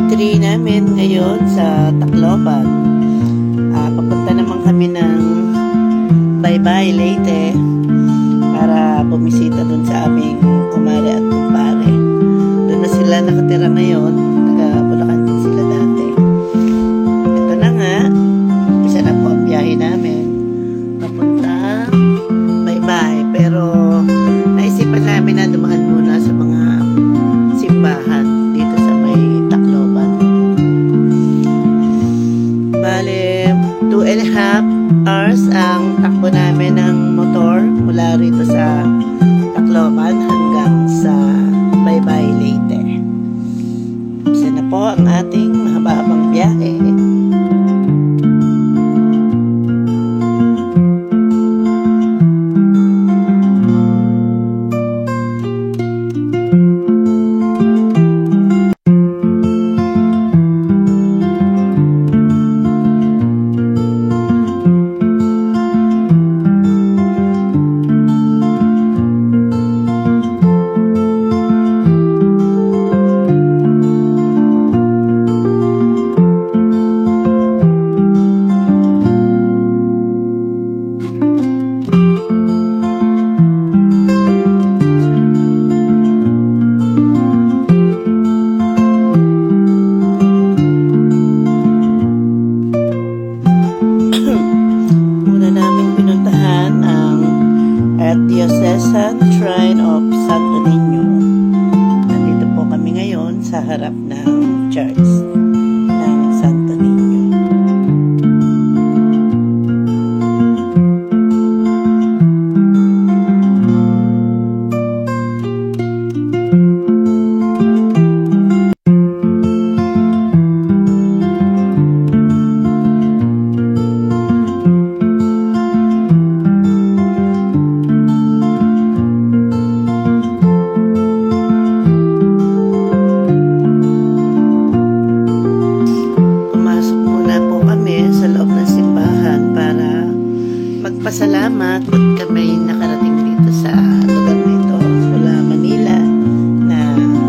entry namin ngayon sa Tacloban. Papunta naman kami ng Baybay, Leyte para bumisita dun sa aming kumare at kumpare. Doon na sila nakatira ngayon. Taga-Bulacan din sila dati. Ito na nga. Isa na po ang biyahe namin. Papunta Baybay. Pero naisipan namin na dumaan muna sa mga simbahan dito sa may Tacloban. Bale, 2.5 hours ang takbo namin ng motor mula rito sa Tacloban hanggang sa Baybay, Leyte. Isa na po ang ating mahaba-habang biyahe. Diocesan Shrine of Santo Niño. Nandito po kami ngayon sa harap ng church ng Santo Niño. Pasalamat at kami nakarating dito sa lugar na ito mula Manila na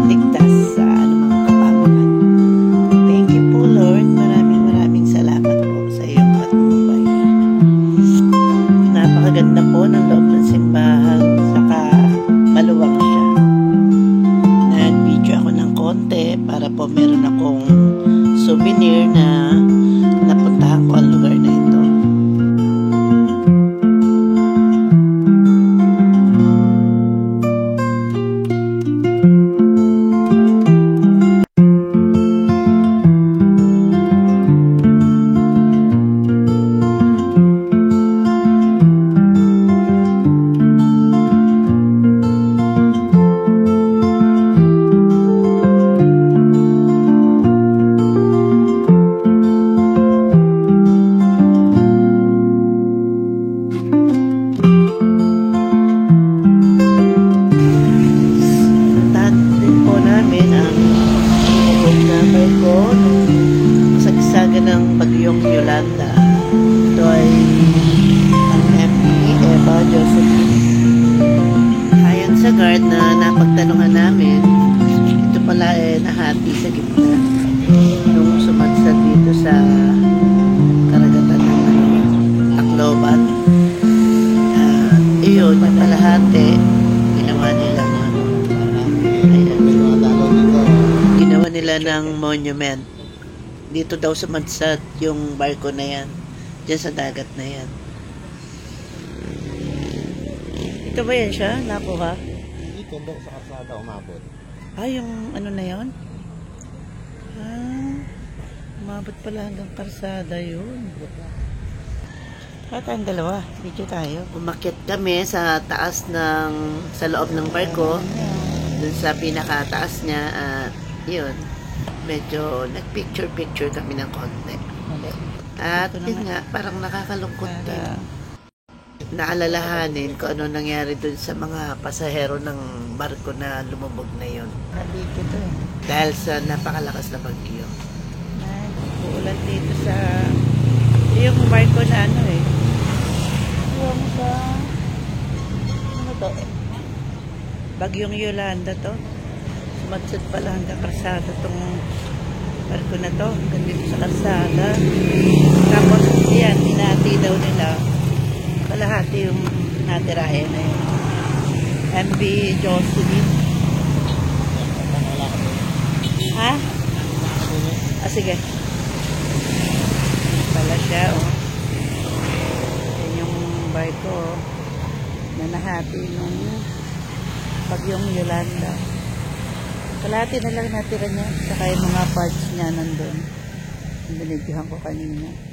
ligtas sa anumang kapamakan. Thank you po, Lord. Maraming salamat po sa iyong patnubay. Napakaganda po ng loob ng simbahan, saka maluwang siya. Nag-video ako ng konti para po meron akong souvenir na napuntahan ko ang lugar na ito. Ng bagyong Yolanda. Ito ay ang MP Eva Josephine. Ayon sa guard na napagtanungan namin, ito pala nahati sa gitna nung sumadsad dito sa karagatan ng Tacloban. Iyon, yung palahati ginawa nila ng monument. Dito daw sa Madsat yung barko na yan. Diyan sa dagat na yan. Ito ba yan siya? Nakuha? Hindi, doon sa karsada umabot. Yung ano na yan? Umabot pala hanggang karsada yun. Ang dalawa. Video tayo. Umakyat kami sa taas sa loob ng barko. Dun sa pinakataas niya. Yun. Medyo nag-picture kami ng konti. At yun nga, parang nakakalungkot din. Naalalahanin kung ano nangyari dun sa mga pasahero ng barko na lumubog na yun. Dahil sa napakalakas na bagyo. Uulan dito sa yung barko na yung sa ano to? Bagyong Yolanda to. Sumadsad pala hanggang karsada tong Barko na to, hanggang dito sa kalsada. Tapos yan, hinati daw nila. Kalahati yung natirahin na yun. MV Jocelyn. Ha? Ah, sige. Pala siya, oh. Yan yung barko, oh, na nahati nung bagyong Yolanda. Kalahati na lang natira niya. Saka yung mga parts niya nandun. Yung binidyohan ko kanina.